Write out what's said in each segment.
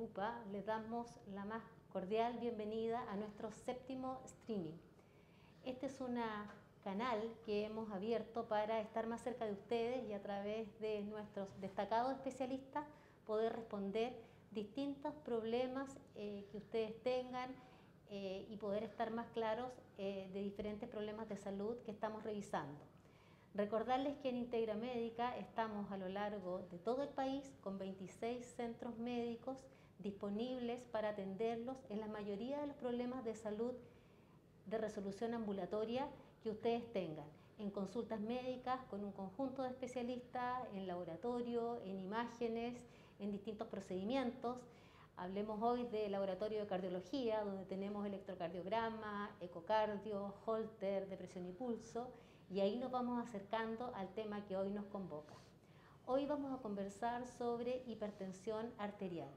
UPA les damos la más cordial bienvenida a nuestro 7º streaming. Este es un canal que hemos abierto para estar más cerca de ustedes y a través de nuestros destacados especialistas poder responder distintos problemas que ustedes tengan y poder estar más claros de diferentes problemas de salud que estamos revisando. Recordarles que en Integra Médica estamos a lo largo de todo el país con 26 centros médicos disponibles para atenderlos en la mayoría de los problemas de salud de resolución ambulatoria que ustedes tengan, en consultas médicas con un conjunto de especialistas, en laboratorio, en imágenes, en distintos procedimientos. Hablemos hoy de laboratorio de cardiología, donde tenemos electrocardiograma, ecocardio, holter, de presión y pulso, y ahí nos vamos acercando al tema que hoy nos convoca. Hoy vamos a conversar sobre hipertensión arterial.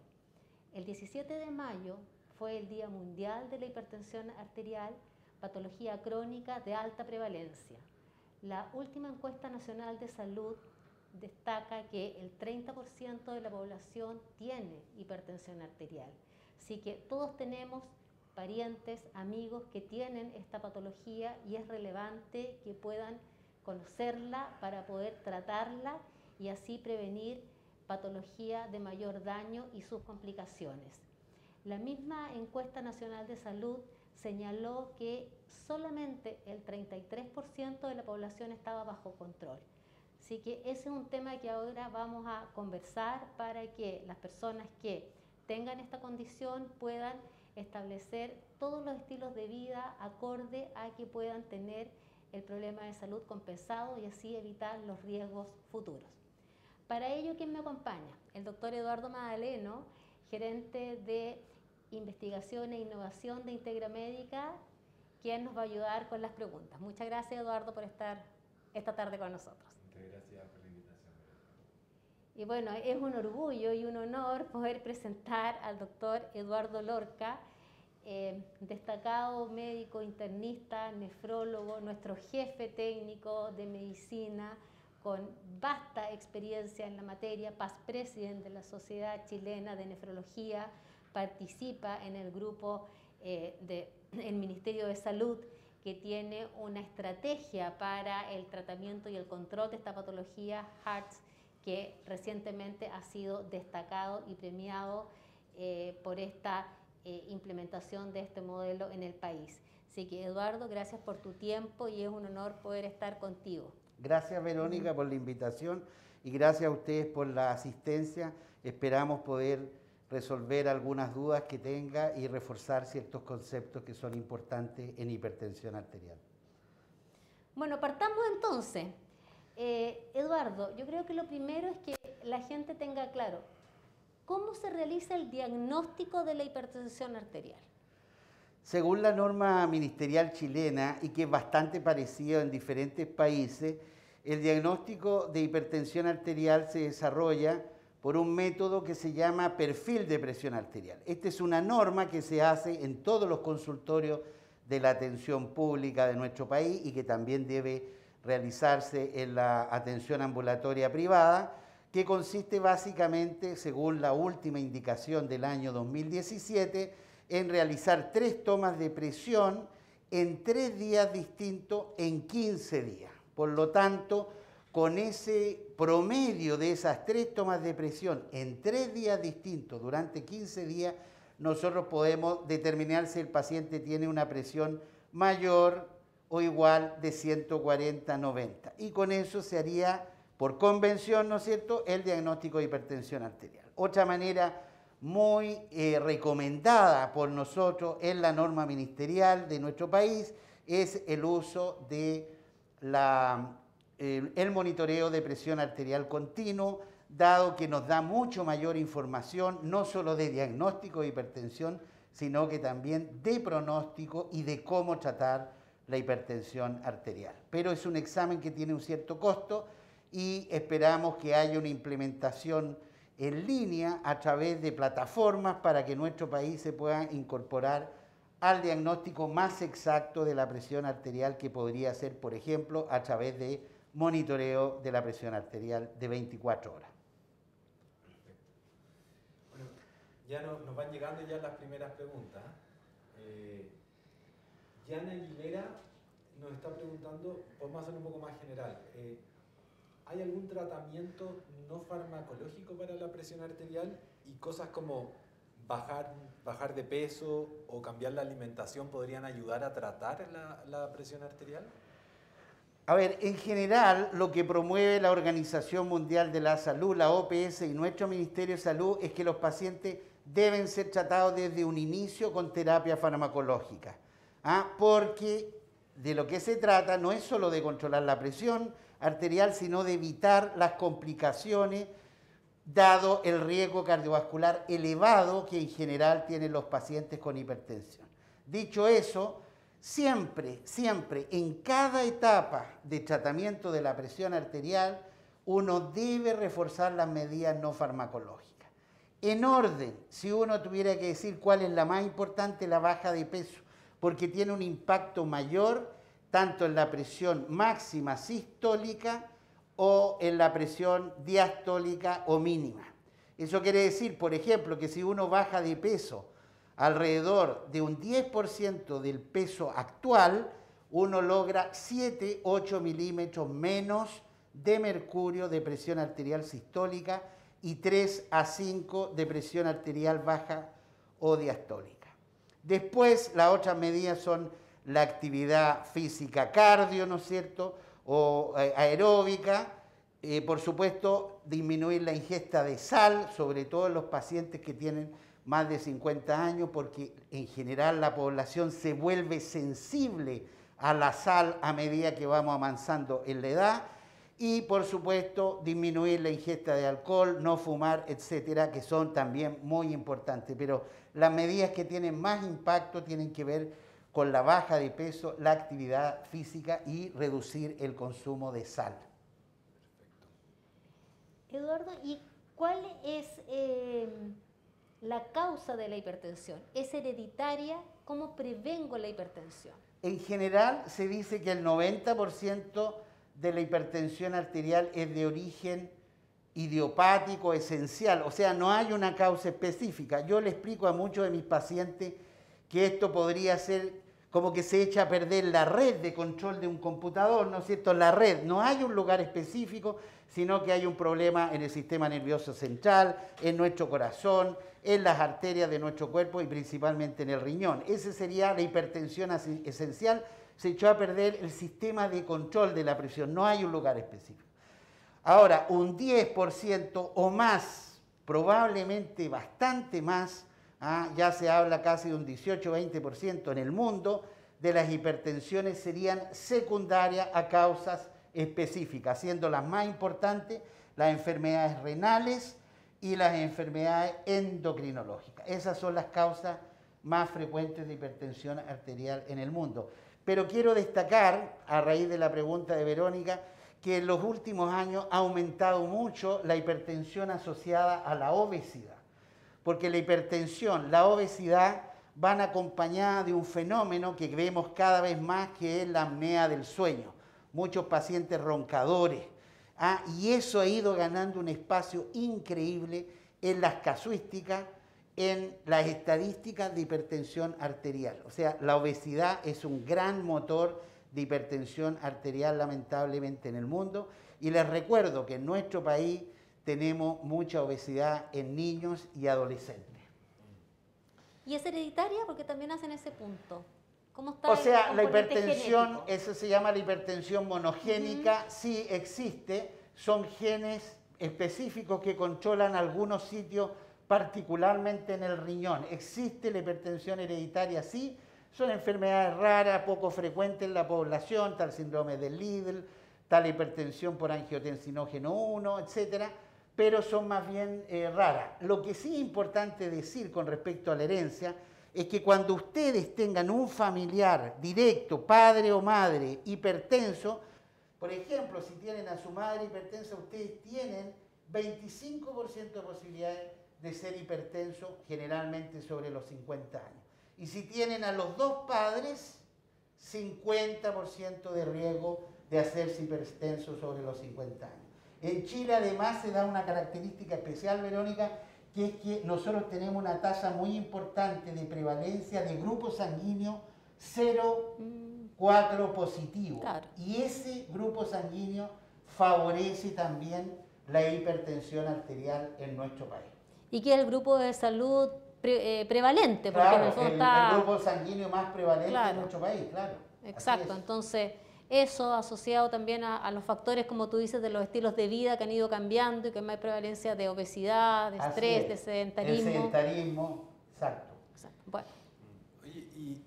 El 17 de mayo fue el Día Mundial de la Hipertensión Arterial, patología crónica de alta prevalencia. La última encuesta nacional de salud destaca que el 30% de la población tiene hipertensión arterial. Así que todos tenemos parientes, amigos que tienen esta patología y es relevante que puedan conocerla para poder tratarla y así prevenir patología de mayor daño y sus complicaciones. La misma encuesta nacional de salud señaló que solamente el 33% de la población estaba bajo control. Así que ese es un tema que ahora vamos a conversar para que las personas que tengan esta condición puedan establecer todos los estilos de vida acorde a que puedan tener el problema de salud compensado y así evitar los riesgos futuros. Para ello, ¿quién me acompaña? El doctor Eduardo Madaleno, gerente de investigación e innovación de Integra Médica, quien nos va a ayudar con las preguntas. Muchas gracias, Eduardo, por estar esta tarde con nosotros. Muchas gracias por la invitación. Y bueno, es un orgullo y un honor poder presentar al doctor Eduardo Lorca, destacado médico internista, nefrólogo, nuestro jefe técnico de medicina, con vasta experiencia en la materia, past president de la Sociedad Chilena de Nefrología, participa en el grupo del Ministerio de Salud, que tiene una estrategia para el tratamiento y el control de esta patología, HEARTS, que recientemente ha sido destacado y premiado por esta implementación de este modelo en el país. Así que, Eduardo, gracias por tu tiempo y es un honor poder estar contigo. Gracias, Verónica, por la invitación y gracias a ustedes por la asistencia. Esperamos poder resolver algunas dudas que tenga y reforzar ciertos conceptos que son importantes en hipertensión arterial. Bueno, partamos entonces. Eduardo, yo creo que lo primero es que la gente tenga claro cómo se realiza el diagnóstico de la hipertensión arterial. Según la norma ministerial chilena, y que es bastante parecido en diferentes países, el diagnóstico de hipertensión arterial se desarrolla por un método que se llama perfil de presión arterial. Esta es una norma que se hace en todos los consultorios de la atención pública de nuestro país y que también debe realizarse en la atención ambulatoria privada, que consiste básicamente, según la última indicación del año 2017, en realizar 3 tomas de presión en 3 días distintos en 15 días. Por lo tanto, con ese promedio de esas 3 tomas de presión en 3 días distintos durante 15 días, nosotros podemos determinar si el paciente tiene una presión mayor o igual de 140/90. Y con eso se haría, por convención, ¿no es cierto?, el diagnóstico de hipertensión arterial. Otra manera muy recomendada por nosotros en la norma ministerial de nuestro país es el uso de el monitoreo de presión arterial continuo, dado que nos da mucho mayor información, no solo de diagnóstico de hipertensión, sino que también de pronóstico y de cómo tratar la hipertensión arterial. Pero es un examen que tiene un cierto costo y esperamos que haya una implementación en línea a través de plataformas para que nuestro país se pueda incorporar al diagnóstico más exacto de la presión arterial, que podría ser, por ejemplo, a través de monitoreo de la presión arterial de 24 horas. Perfecto. Bueno, Ya nos van llegando ya las primeras preguntas. Yana Aguilera nos está preguntando, podemos hacerlo un poco más general, ¿hay algún tratamiento no farmacológico para la presión arterial? Y cosas como bajar de peso o cambiar la alimentación podrían ayudar a tratar la presión arterial. A ver, en general lo que promueve la Organización Mundial de la Salud, la OPS y nuestro Ministerio de Salud es que los pacientes deben ser tratados desde un inicio con terapia farmacológica. Porque de lo que se trata no es solo de controlar la presión arterial, sino de evitar las complicaciones dado el riesgo cardiovascular elevado que en general tienen los pacientes con hipertensión. Dicho eso, siempre, en cada etapa de tratamiento de la presión arterial, uno debe reforzar las medidas no farmacológicas. En orden, si uno tuviera que decir cuál es la más importante, la baja de peso, porque tiene un impacto mayor tanto en la presión máxima sistólica o en la presión diastólica o mínima. Eso quiere decir, por ejemplo, que si uno baja de peso alrededor de un 10% del peso actual, uno logra 7-8 milímetros menos de mercurio de presión arterial sistólica y 3 a 5 de presión arterial baja o diastólica. Después, las otras medidas son la actividad física cardio, ¿no es cierto?, o aeróbica. Por supuesto, disminuir la ingesta de sal, sobre todo en los pacientes que tienen más de 50 años, porque en general la población se vuelve sensible a la sal a medida que vamos avanzando en la edad. Y, por supuesto, disminuir la ingesta de alcohol, no fumar, etcétera, que son también muy importantes. Pero las medidas que tienen más impacto tienen que ver con la baja de peso, la actividad física y reducir el consumo de sal. Eduardo, ¿y cuál es la causa de la hipertensión? ¿Es hereditaria? ¿Cómo prevengo la hipertensión? En general se dice que el 90% de la hipertensión arterial es de origen idiopático esencial, o sea, no hay una causa específica. Yo le explico a muchos de mis pacientes que esto podría ser como que se echa a perder la red de control de un computador, ¿no es cierto? La red, no hay un lugar específico, sino que hay un problema en el sistema nervioso central, en nuestro corazón, en las arterias de nuestro cuerpo y principalmente en el riñón. Esa sería la hipertensión esencial. Se echó a perder el sistema de control de la presión, no hay un lugar específico. Ahora, un 10% o más, probablemente bastante más, ya se habla casi de un 18-20% en el mundo, de las hipertensiones serían secundarias a causas específicas, siendo las más importantes las enfermedades renales y las enfermedades endocrinológicas. Esas son las causas más frecuentes de hipertensión arterial en el mundo. Pero quiero destacar, a raíz de la pregunta de Verónica, que en los últimos años ha aumentado mucho la hipertensión asociada a la obesidad. Porque la hipertensión, la obesidad van acompañadas de un fenómeno que vemos cada vez más, que es la apnea del sueño. Muchos pacientes roncadores. Y eso ha ido ganando un espacio increíble en las casuísticas, en las estadísticas de hipertensión arterial. O sea, la obesidad es un gran motor de hipertensión arterial, lamentablemente, en el mundo. Y les recuerdo que en nuestro país tenemos mucha obesidad en niños y adolescentes. ¿Y es hereditaria? Porque también hacen ese punto. ¿Cómo está o sea, el la componente hipertensión, genético? eso se llama la hipertensión monogénica, sí existe, son genes específicos que controlan algunos sitios, particularmente en el riñón. ¿Existe la hipertensión hereditaria? Sí, son enfermedades raras, poco frecuentes en la población, está el síndrome de Liddle, está la hipertensión por angiotensinógeno 1, etcétera, pero son más bien raras. Lo que sí es importante decir con respecto a la herencia es que cuando ustedes tengan un familiar directo, padre o madre, hipertenso, por ejemplo, si tienen a su madre hipertensa, ustedes tienen 25% de posibilidades de ser hipertenso, generalmente sobre los 50 años. Y si tienen a los dos padres, 50% de riesgo de hacerse hipertenso sobre los 50 años. En Chile además se da una característica especial, Verónica, que es que nosotros tenemos una tasa muy importante de prevalencia de grupo sanguíneo 0,4 positivo. Claro. Y ese grupo sanguíneo favorece también la hipertensión arterial en nuestro país. Y que es el grupo de salud prevalente, porque Claro, en el fondo está... el grupo sanguíneo más prevalente Claro. en nuestro país, claro. Exacto, Así es. entonces eso asociado también a los factores, como tú dices, de los estilos de vida que han ido cambiando y que hay más prevalencia de obesidad, de Así estrés, es. de sedentarismo. El sedentarismo, exacto. Exacto. Bueno, Oye, ¿y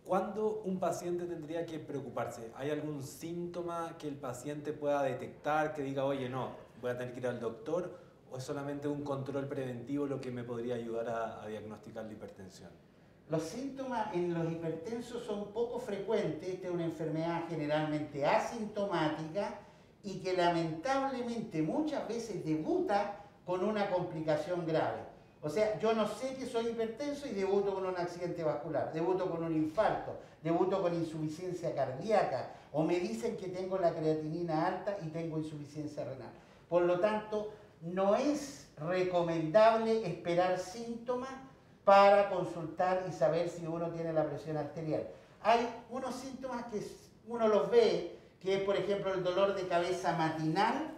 cuándo un paciente tendría que preocuparse? ¿Hay algún síntoma que el paciente pueda detectar que diga, oye, no, voy a tener que ir al doctor? ¿O es solamente un control preventivo lo que me podría ayudar a diagnosticar la hipertensión? Los síntomas en los hipertensos son poco frecuentes. Esta es una enfermedad generalmente asintomática y que lamentablemente muchas veces debuta con una complicación grave. O sea, yo no sé que soy hipertenso y debuto con un accidente vascular, debuto con un infarto, debuto con insuficiencia cardíaca, o me dicen que tengo la creatinina alta y tengo insuficiencia renal. Por lo tanto, no es recomendable esperar síntomas para consultar y saber si uno tiene la presión arterial. Hay unos síntomas que uno los ve, que es por ejemplo el dolor de cabeza matinal,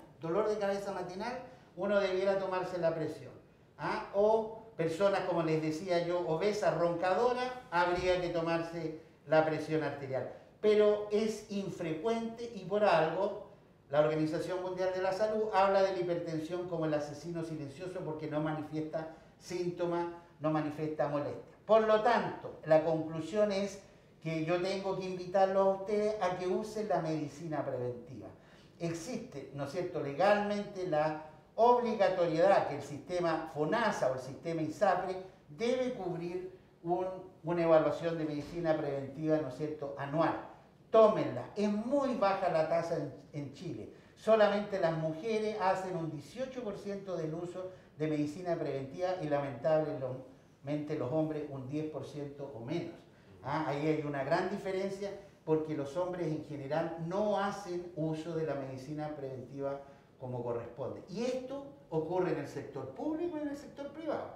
uno debiera tomarse la presión. ¿Ah? O personas, como les decía yo, obesas, roncadoras, habría que tomarse la presión arterial. Pero es infrecuente y por algo la Organización Mundial de la Salud habla de la hipertensión como el asesino silencioso porque no manifiesta síntomas, no manifiesta molestia. Por lo tanto, la conclusión es que yo tengo que invitarlos a ustedes a que usen la medicina preventiva. Existe, ¿no es cierto?, legalmente la obligatoriedad que el sistema FONASA o el sistema ISAPRE debe cubrir una evaluación de medicina preventiva, ¿no es cierto?, anual. Tómenla. Es muy baja la tasa en Chile. Solamente las mujeres hacen un 18% del uso de medicina preventiva y lamentablemente los hombres un 10% o menos. ¿Ah? Ahí hay una gran diferencia porque los hombres en general no hacen uso de la medicina preventiva como corresponde. Y esto ocurre en el sector público y en el sector privado.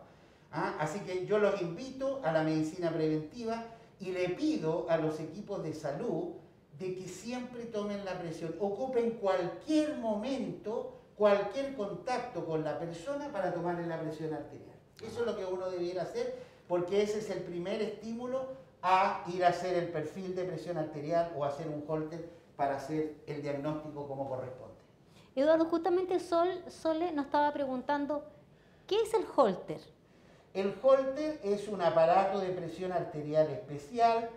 ¿Ah? Así que yo los invito a la medicina preventiva y le pido a los equipos de salud de que siempre tomen la presión, ocupen cualquier momento, cualquier contacto con la persona para tomarle la presión arterial. Eso es lo que uno debiera hacer porque ese es el primer estímulo a ir a hacer el perfil de presión arterial o hacer un Holter para hacer el diagnóstico como corresponde. Eduardo, justamente Sole nos estaba preguntando, ¿qué es el Holter? El Holter es un aparato de presión arterial especial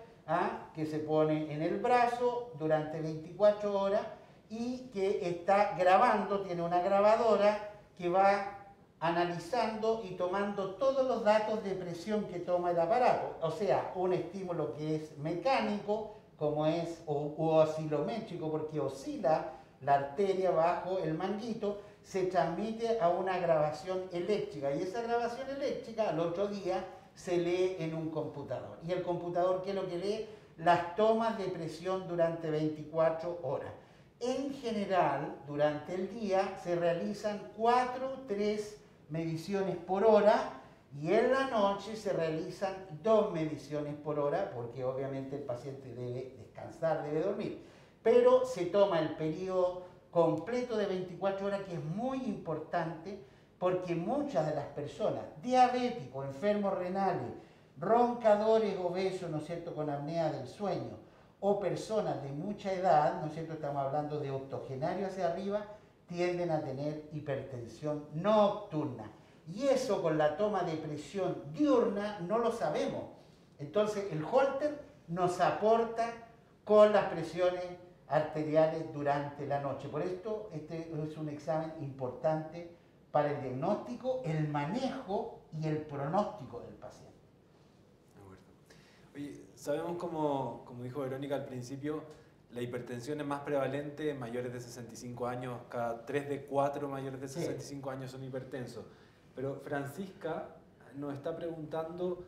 que se pone en el brazo durante 24 horas y que está grabando, tiene una grabadora que va analizando y tomando todos los datos de presión que toma el aparato. O sea, un estímulo que es mecánico, como es, o oscilométrico, porque oscila la arteria bajo el manguito, se transmite a una grabación eléctrica y esa grabación eléctrica al otro día se lee en un computador. ¿Y el computador qué es lo que lee? Las tomas de presión durante 24 horas. En general, durante el día se realizan 3 mediciones por hora y en la noche se realizan 2 mediciones por hora porque obviamente el paciente debe descansar, debe dormir. Pero se toma el periodo completo de 24 horas que es muy importante porque muchas de las personas, diabéticos, enfermos renales, roncadores obesos, ¿no es cierto?, con apnea del sueño, o personas de mucha edad, ¿no es cierto?, estamos hablando de octogenario hacia arriba, tienden a tener hipertensión nocturna. Y eso con la toma de presión diurna no lo sabemos. Entonces el Holter nos aporta con las presiones arteriales durante la noche. Por esto este es un examen importante para el diagnóstico, el manejo y el pronóstico del paciente. De acuerdo. Oye, sabemos como dijo Verónica al principio, la hipertensión es más prevalente en mayores de 65 años, cada 3 de 4 mayores de 65 años son hipertensos. Pero Francisca nos está preguntando,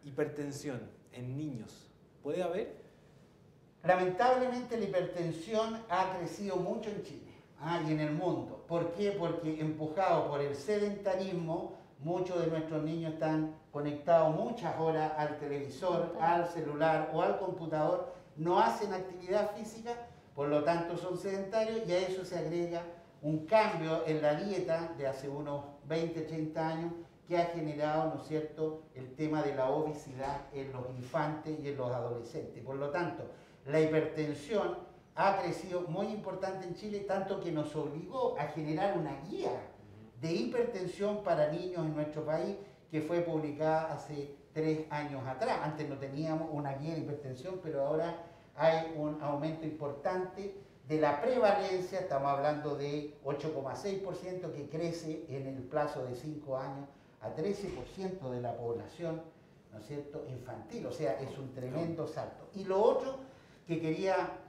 hipertensión en niños, ¿puede haber? Lamentablemente la hipertensión ha crecido mucho en Chile y en el mundo. ¿Por qué? Porque empujado por el sedentarismo, muchos de nuestros niños están conectados muchas horas al televisor, al celular o al computador, no hacen actividad física, por lo tanto son sedentarios, y a eso se agrega un cambio en la dieta de hace unos 20, 30 años que ha generado, ¿no es cierto?, el tema de la obesidad en los infantes y en los adolescentes. Por lo tanto, la hipertensión ha crecido muy importante en Chile, tanto que nos obligó a generar una guía de hipertensión para niños en nuestro país, que fue publicada hace 3 años atrás. Antes no teníamos una guía de hipertensión, pero ahora hay un aumento importante de la prevalencia. Estamos hablando de 8,6% que crece en el plazo de 5 años a 13% de la población, ¿no es cierto?, infantil. O sea, es un tremendo salto. Y lo otro que quería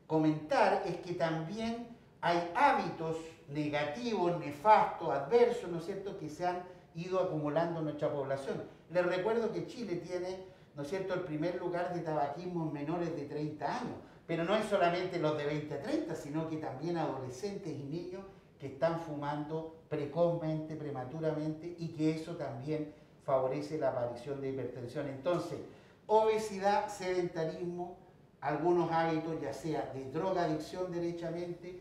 comentar es que también hay hábitos negativos, nefastos, adversos, ¿no es cierto?, que se han ido acumulando en nuestra población. Les recuerdo que Chile tiene, ¿no es cierto?, el primer lugar de tabaquismo en menores de 30 años, pero no es solamente los de 20 a 30, sino que también adolescentes y niños que están fumando precozmente, prematuramente, y que eso también favorece la aparición de hipertensión. Entonces, obesidad, sedentarismo, algunos hábitos, ya sea de drogadicción derechamente,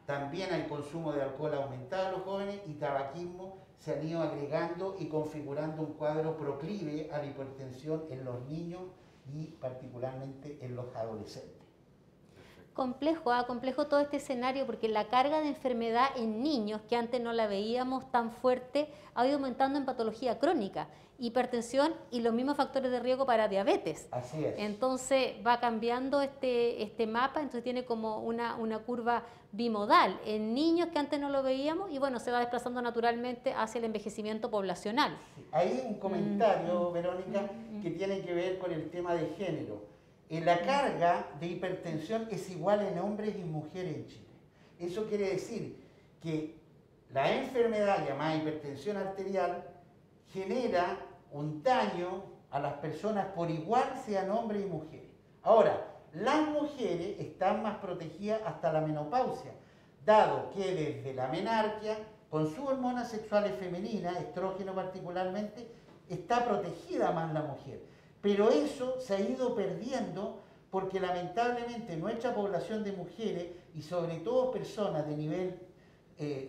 también al consumo de alcohol aumentado en los jóvenes, y tabaquismo, se han ido agregando y configurando un cuadro proclive a la hipertensión en los niños y particularmente en los adolescentes. Complejo todo este escenario, porque la carga de enfermedad en niños, que antes no la veíamos tan fuerte, ha ido aumentando en patología crónica, hipertensión y los mismos factores de riesgo para diabetes. Así es. Entonces va cambiando este mapa, entonces tiene como una curva bimodal en niños que antes no lo veíamos, y bueno, se va desplazando naturalmente hacia el envejecimiento poblacional. Sí. Hay un comentario, Verónica, que tiene que ver con el tema de género. La carga de hipertensión es igual en hombres y mujeres en Chile. Eso quiere decir que la enfermedad llamada hipertensión arterial genera un daño a las personas por igual, sean hombres y mujeres. Ahora, las mujeres están más protegidas hasta la menopausia, dado que desde la menarquia, con sus hormonas sexuales femeninas, estrógeno particularmente, está protegida más la mujer. Pero eso se ha ido perdiendo porque lamentablemente nuestra población de mujeres, y sobre todo personas de nivel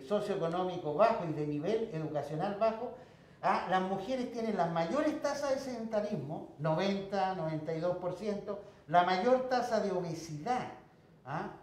socioeconómico bajo y de nivel educacional bajo, las mujeres tienen las mayores tasas de sedentarismo, 90, 92%, la mayor tasa de obesidad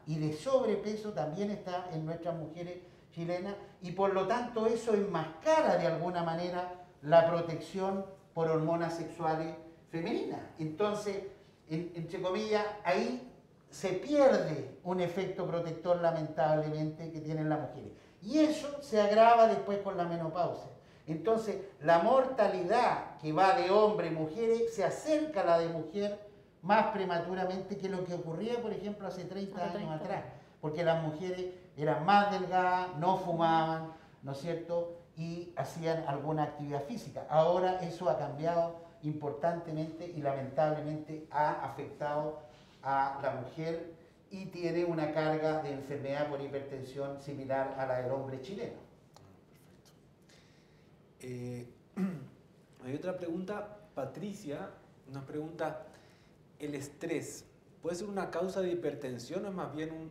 y de sobrepeso también está en nuestras mujeres chilenas, y por lo tanto eso enmascara de alguna manera la protección por hormonas sexuales femeninas. Entonces, entre comillas, ahí se pierde un efecto protector lamentablemente que tienen las mujeres. Y eso se agrava después con la menopausia. Entonces, la mortalidad que va de hombre a mujeres se acerca a la de mujer más prematuramente que lo que ocurría, por ejemplo, hace 30 años atrás. Porque las mujeres eran más delgadas, no fumaban, ¿no es cierto?, y hacían alguna actividad física. Ahora eso ha cambiado importantemente y lamentablemente ha afectado a la mujer y tiene una carga de enfermedad por hipertensión similar a la del hombre chileno. Hay otra pregunta. Patricia nos pregunta, ¿el estrés puede ser una causa de hipertensión o es más bien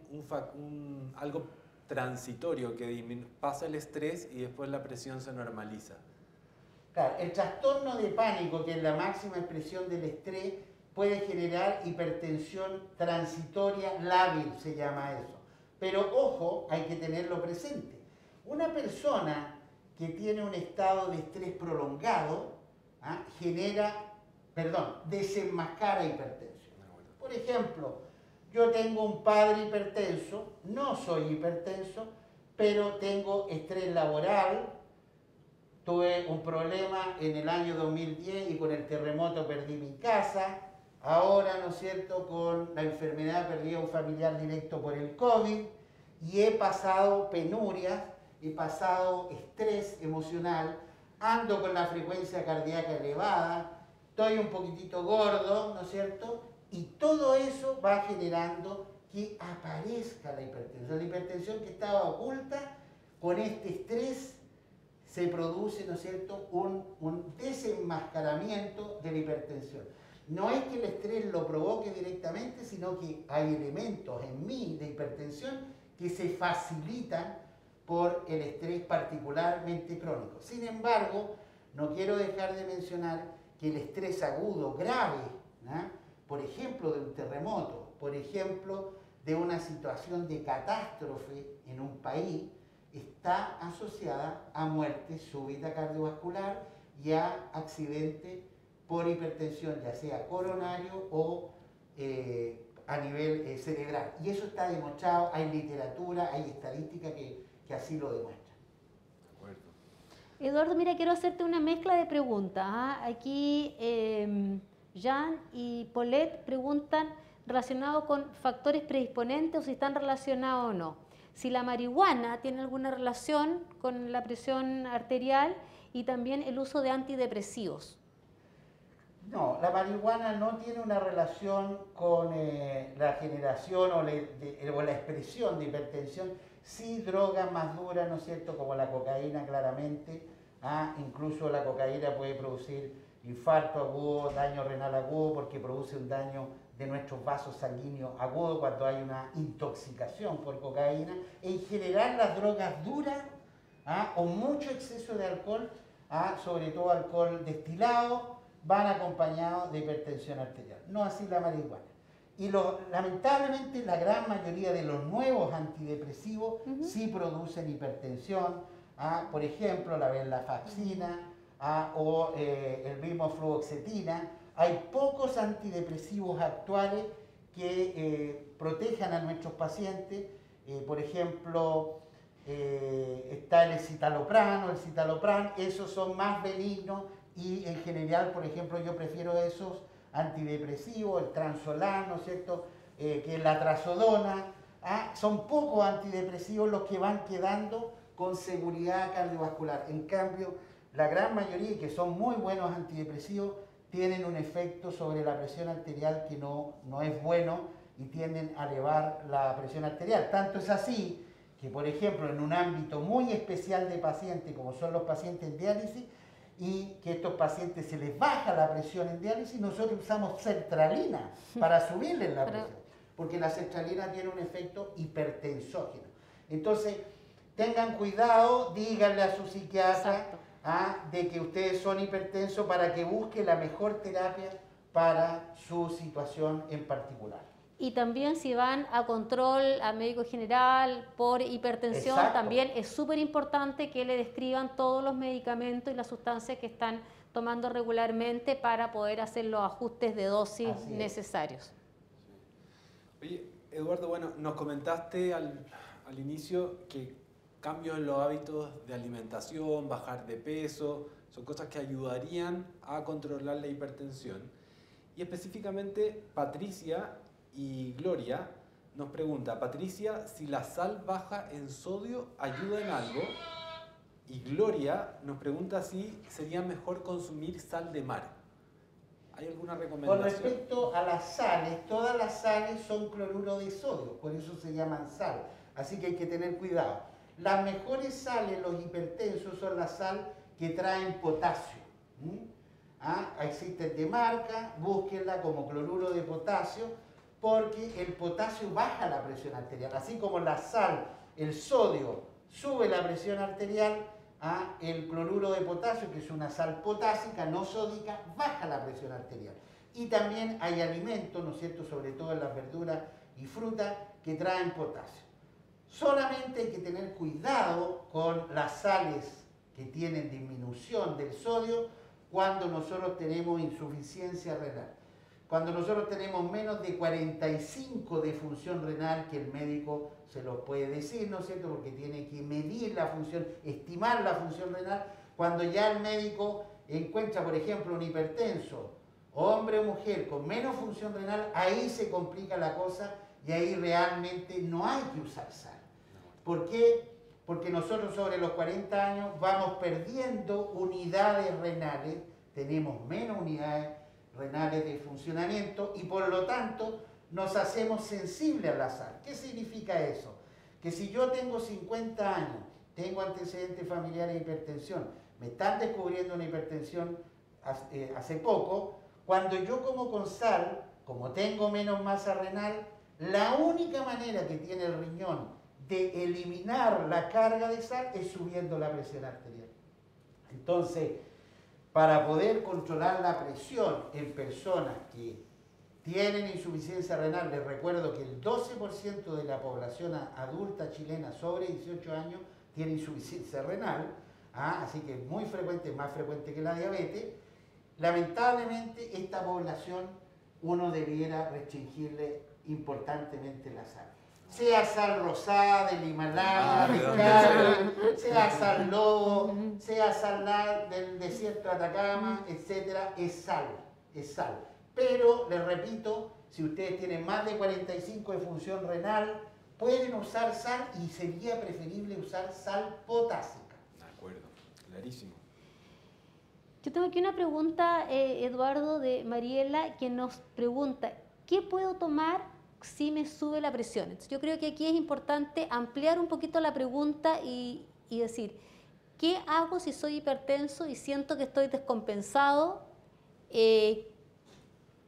algo transitorio que pasa el estrés y después la presión se normaliza? Claro, el trastorno de pánico, que es la máxima expresión del estrés, puede generar hipertensión transitoria lábil, se llama eso. Pero ojo, hay que tenerlo presente. Una persona que tiene un estado de estrés prolongado desenmascara hipertensión. Por ejemplo, yo tengo un padre hipertenso, no soy hipertenso, pero tengo estrés laboral. Tuve un problema en el año 2010 y con el terremoto perdí mi casa. Ahora, ¿no es cierto?, con la enfermedad perdí a un familiar directo por el COVID y he pasado penurias, he pasado estrés emocional, ando con la frecuencia cardíaca elevada, estoy un poquitito gordo, ¿no es cierto? Y todo eso va generando que aparezca la hipertensión. La hipertensión que estaba oculta con este estrés se produce, ¿no es cierto?, un desenmascaramiento de la hipertensión. No es que el estrés lo provoque directamente, sino que hay elementos en mí de hipertensión que se facilitan por el estrés particularmente crónico. Sin embargo, no quiero dejar de mencionar que el estrés agudo grave, ¿no?, por ejemplo, de un terremoto, por ejemplo, de una situación de catástrofe en un país, está asociada a muerte súbita cardiovascular y a accidente por hipertensión, ya sea coronario o a nivel cerebral. Y eso está demostrado, hay literatura, hay estadística que así lo demuestra. De acuerdo. Eduardo, mira, quiero hacerte una mezcla de preguntas, ¿ah? Aquí Jean y Paulette preguntan relacionado con factores predisponentes o si están relacionados o no. Si la marihuana tiene alguna relación con la presión arterial y también el uso de antidepresivos. No, la marihuana no tiene una relación con la generación o la expresión de hipertensión. Sí, drogas más duras, ¿no es cierto?, como la cocaína claramente. Incluso la cocaína puede producir infarto agudo, daño renal agudo, porque produce un daño de nuestros vasos sanguíneos agudo cuando hay una intoxicación por cocaína. En general, las drogas duras o mucho exceso de alcohol, sobre todo alcohol destilado, van acompañados de hipertensión arterial. No así la marihuana. Y lamentablemente la gran mayoría de los nuevos antidepresivos sí producen hipertensión. Por ejemplo, la venlafaxina o el mismo fluoxetina. Hay pocos antidepresivos actuales que protejan a nuestros pacientes. Por ejemplo, está el escitalopram o el citalopram. Esos son más benignos y en general, por ejemplo, yo prefiero esos antidepresivos, el transolan, ¿no es cierto?, que es la trazodona. Son pocos antidepresivos los que van quedando con seguridad cardiovascular. En cambio, la gran mayoría, que son muy buenos antidepresivos, tienen un efecto sobre la presión arterial que no es bueno y tienden a elevar la presión arterial. Tanto es así que, por ejemplo, en un ámbito muy especial de pacientes, como son los pacientes en diálisis, y que a estos pacientes se les baja la presión en diálisis, nosotros usamos sertralina para subirles la presión, porque la sertralina tiene un efecto hipertensógeno. Entonces, tengan cuidado, díganle a su psiquiatra de que ustedes son hipertensos para que busque la mejor terapia para su situación en particular. Y también si van a control a médico general por hipertensión, también es súper importante que le describan todos los medicamentos y las sustancias que están tomando regularmente para poder hacer los ajustes de dosis necesarios. Oye, Eduardo, bueno, nos comentaste al inicio que cambios en los hábitos de alimentación, bajar de peso, son cosas que ayudarían a controlar la hipertensión. Y específicamente Patricia y Gloria nos pregunta, Patricia, si la sal baja en sodio ayuda en algo, y Gloria nos pregunta si sería mejor consumir sal de mar. ¿Hay alguna recomendación? Con respecto a las sales, todas las sales son cloruro de sodio, por eso se llaman sal, así que hay que tener cuidado. Las mejores sales, los hipertensos, son las sales que traen potasio. Existen de marca, búsquenla como cloruro de potasio, porque el potasio baja la presión arterial. Así como la sal, el sodio, sube la presión arterial, el cloruro de potasio, que es una sal potásica, no sódica, baja la presión arterial. Y también hay alimentos, ¿no es cierto?, sobre todo en las verduras y frutas, que traen potasio. Solamente hay que tener cuidado con las sales que tienen disminución del sodio cuando nosotros tenemos insuficiencia renal. Cuando nosotros tenemos menos de 45 de función renal, que el médico se lo puede decir, ¿no es cierto?, porque tiene que medir la función, estimar la función renal. Cuando ya el médico encuentra, por ejemplo, un hipertenso, hombre o mujer, con menos función renal, ahí se complica la cosa y ahí realmente no hay que usar sal. ¿Por qué? Porque nosotros sobre los 40 años vamos perdiendo unidades renales, tenemos menos unidades renales de funcionamiento y por lo tanto nos hacemos sensibles a la sal. ¿Qué significa eso? Que si yo tengo 50 años tengo antecedentes familiares de hipertensión, me están descubriendo una hipertensión hace poco, cuando yo como con sal, como tengo menos masa renal, la única manera que tiene el riñón de eliminar la carga de sal es subiendo la presión arterial. Entonces, para poder controlar la presión en personas que tienen insuficiencia renal, les recuerdo que el 12% de la población adulta chilena sobre 18 años tiene insuficiencia renal, así que es muy frecuente, más frecuente que la diabetes. Lamentablemente, esta población uno debiera restringirle importantemente la sal. Sea sal rosada del Himalaya, sea sal lobo, sea sal del desierto de Atacama, etcétera, es sal, es sal. Pero, les repito, si ustedes tienen más de 45 de función renal, pueden usar sal y sería preferible usar sal potásica. De acuerdo, clarísimo. Yo tengo aquí una pregunta, Eduardo, de Mariela, que nos pregunta, ¿qué puedo tomar si me sube la presión? Entonces, yo creo que aquí es importante ampliar un poquito la pregunta y decir, ¿qué hago si soy hipertenso y siento que estoy descompensado?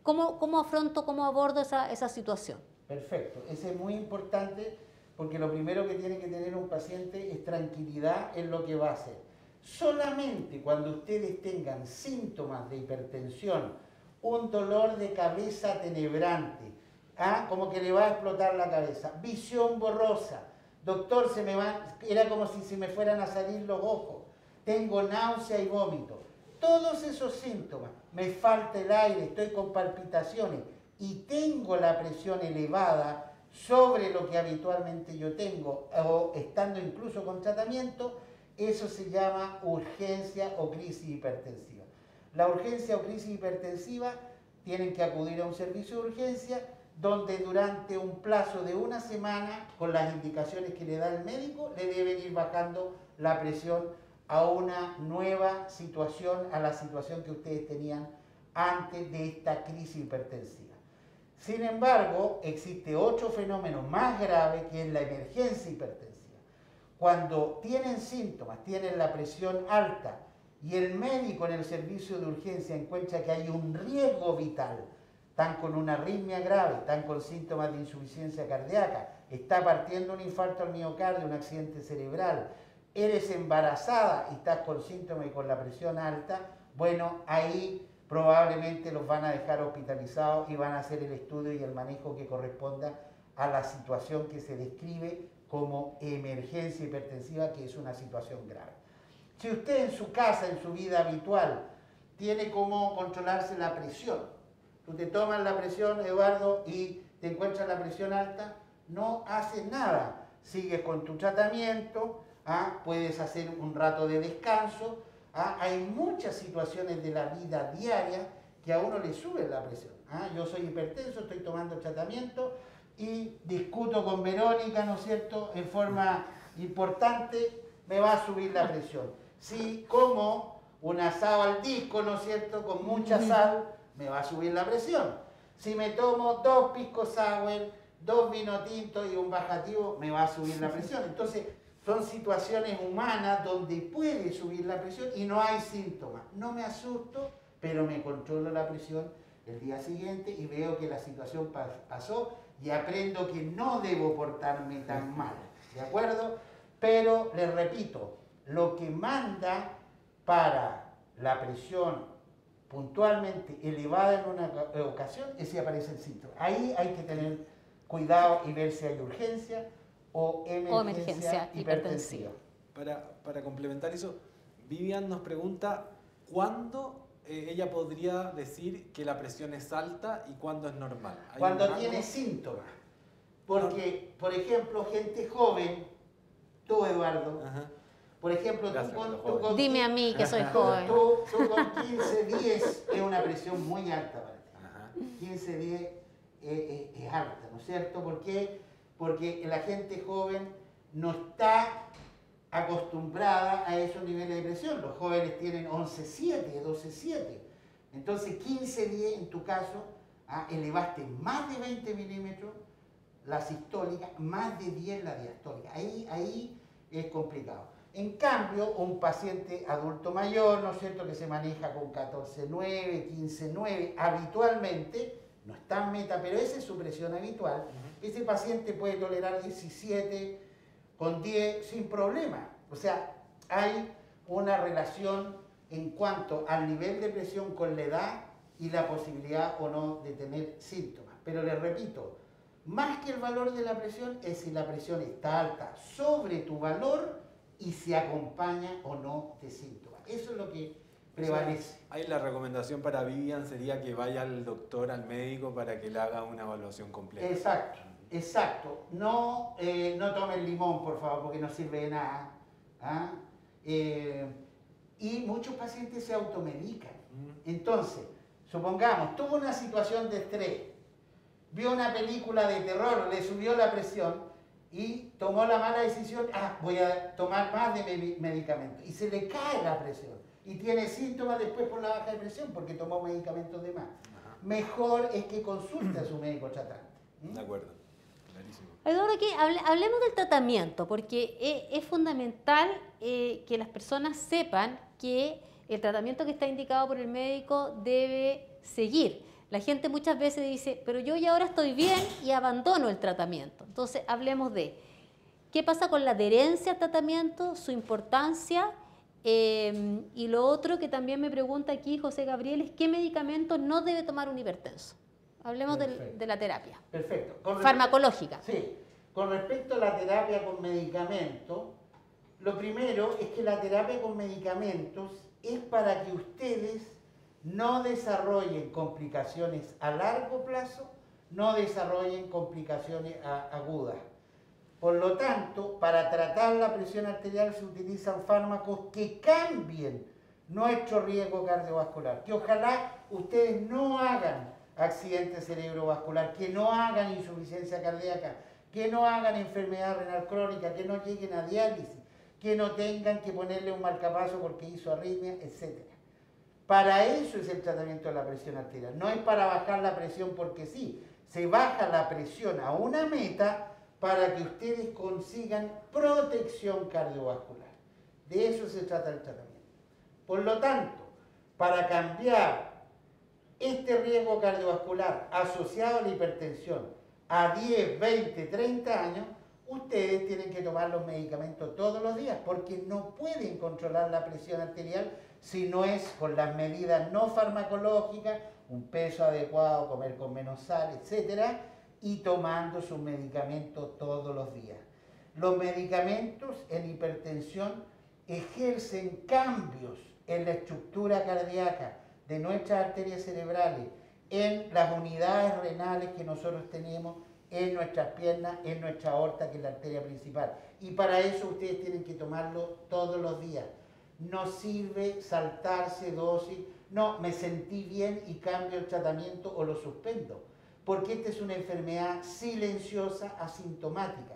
¿Cómo afronto, cómo abordo esa situación? Perfecto, eso es muy importante porque lo primero que tiene que tener un paciente es tranquilidad en lo que va a hacer. Solamente cuando ustedes tengan síntomas de hipertensión, un dolor de cabeza tenebrante, como que le va a explotar la cabeza, visión borrosa, doctor, era como si se me fueran a salir los ojos, tengo náusea y vómito, todos esos síntomas, me falta el aire, estoy con palpitaciones y tengo la presión elevada sobre lo que habitualmente yo tengo, o estando incluso con tratamiento, eso se llama urgencia o crisis hipertensiva. La urgencia o crisis hipertensiva tienen que acudir a un servicio de urgencia donde durante un plazo de una semana, con las indicaciones que le da el médico, le deben ir bajando la presión a una nueva situación, a la situación que ustedes tenían antes de esta crisis hipertensiva. Sin embargo, existe otro fenómeno más grave que es la emergencia hipertensiva. Cuando tienen síntomas, tienen la presión alta y el médico en el servicio de urgencia encuentra que hay un riesgo vital, están con una arritmia grave, están con síntomas de insuficiencia cardíaca, está partiendo un infarto al miocardio, un accidente cerebral, eres embarazada y estás con síntomas y con la presión alta, bueno, ahí probablemente los van a dejar hospitalizados y van a hacer el estudio y el manejo que corresponda a la situación que se describe como emergencia hipertensiva, que es una situación grave. Si usted en su casa, en su vida habitual, tiene cómo controlarse la presión, tú te tomas la presión, Eduardo, y te encuentras la presión alta, no haces nada, sigues con tu tratamiento, puedes hacer un rato de descanso, hay muchas situaciones de la vida diaria que a uno le suben la presión. Yo soy hipertenso, estoy tomando tratamiento y discuto con Verónica, ¿no es cierto?, en forma importante, me va a subir la presión. Si como un asado al disco, ¿no es cierto?, con mucha sal, me va a subir la presión. Si me tomo 2 pisco sour, 2 vino tinto y un bajativo, me va a subir la presión. Entonces, son situaciones humanas donde puede subir la presión y no hay síntomas. No me asusto, pero me controlo la presión el día siguiente y veo que la situación pasó y aprendo que no debo portarme tan mal, ¿de acuerdo? Pero, les repito, lo que manda para la presión puntualmente elevada en una ocasión es si aparecen síntomas. Ahí hay que tener cuidado y ver si hay urgencia o emergencia hipertensiva. Para complementar eso, Vivian nos pregunta ¿cuándo ella podría decir que la presión es alta y cuándo es normal? Cuando tiene síntomas. Porque, por ejemplo, gente joven, tú, Eduardo, por ejemplo, tú con dime a mí que soy joven. Tú con 15-10 es una presión muy alta para ti. 15-10 es alta, ¿no es cierto? ¿Por qué? Porque la gente joven no está acostumbrada a esos niveles de presión. Los jóvenes tienen 11-7, 12-7. Entonces, 15-10 en tu caso, elevaste más de 20 milímetros la sistólica, más de 10 la diastólica. Ahí es complicado. En cambio, un paciente adulto mayor, ¿no es cierto?, que se maneja con 14,9, 15,9, habitualmente, no está en meta, pero esa es su presión habitual, ese paciente puede tolerar 17 con 10 sin problema. O sea, hay una relación en cuanto al nivel de presión con la edad y la posibilidad o no de tener síntomas. Pero les repito, más que el valor de la presión es si la presión está alta sobre tu valor y se acompaña o no de síntomas. Eso es lo que prevalece. O sea, ahí la recomendación para Vivian sería que vaya al doctor, al médico, para que le haga una evaluación completa. Exacto, exacto. No, no tomen limón, por favor, porque no sirve de nada. ¿Ah? Y muchos pacientes se automedican. Entonces, supongamos, tuvo una situación de estrés, vio una película de terror, le subió la presión y tomó la mala decisión, voy a tomar más de medicamento. Y se le cae la presión y tiene síntomas después por la baja de presión porque tomó medicamentos de más. Ajá. Mejor es que consulte a su médico tratante. De acuerdo, clarísimo. Eduardo, aquí hablemos del tratamiento, porque es fundamental que las personas sepan que el tratamiento que está indicado por el médico debe seguir. La gente muchas veces dice, pero yo ya ahora estoy bien y abandono el tratamiento. Entonces, hablemos de qué pasa con la adherencia al tratamiento, su importancia, y lo otro que también me pregunta aquí José Gabriel es qué medicamentos no debe tomar un hipertenso. Hablemos de la terapia. Perfecto. Farmacológica. Sí. Con respecto a la terapia con medicamentos, lo primero es que la terapia con medicamentos es para que ustedes no desarrollen complicaciones a largo plazo, no desarrollen complicaciones agudas. Por lo tanto, para tratar la presión arterial se utilizan fármacos que cambien nuestro riesgo cardiovascular, que ojalá ustedes no hagan accidente cerebrovascular, que no hagan insuficiencia cardíaca, que no hagan enfermedad renal crónica, que no lleguen a diálisis, que no tengan que ponerle un marcapaso porque hizo arritmia, etc. Para eso es el tratamiento de la presión arterial, no es para bajar la presión porque sí, se baja la presión a una meta para que ustedes consigan protección cardiovascular. De eso se trata el tratamiento. Por lo tanto, para cambiar este riesgo cardiovascular asociado a la hipertensión a 10, 20, 30 años, ustedes tienen que tomar los medicamentos todos los días porque no pueden controlar la presión arterial si no es con las medidas no farmacológicas, un peso adecuado, comer con menos sal, etcétera, y tomando sus medicamentos todos los días. Los medicamentos en hipertensión ejercen cambios en la estructura cardíaca de nuestras arterias cerebrales, en las unidades renales que nosotros tenemos, en nuestras piernas, en nuestra aorta, que es la arteria principal. Y para eso ustedes tienen que tomarlo todos los días. No sirve saltarse dosis, no, me sentí bien y cambio el tratamiento o lo suspendo, porque esta es una enfermedad silenciosa, asintomática.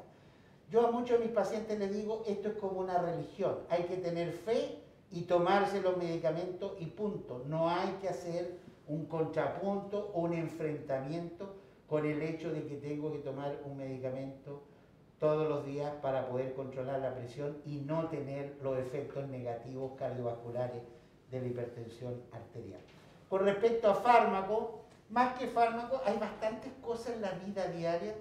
Yo a muchos de mis pacientes les digo, esto es como una religión, hay que tener fe y tomarse los medicamentos y punto. No hay que hacer un contrapunto o un enfrentamiento con el hecho de que tengo que tomar un medicamento todos los días para poder controlar la presión y no tener los efectos negativos cardiovasculares de la hipertensión arterial. Con respecto a fármacos, más que fármacos, hay bastantes cosas en la vida diaria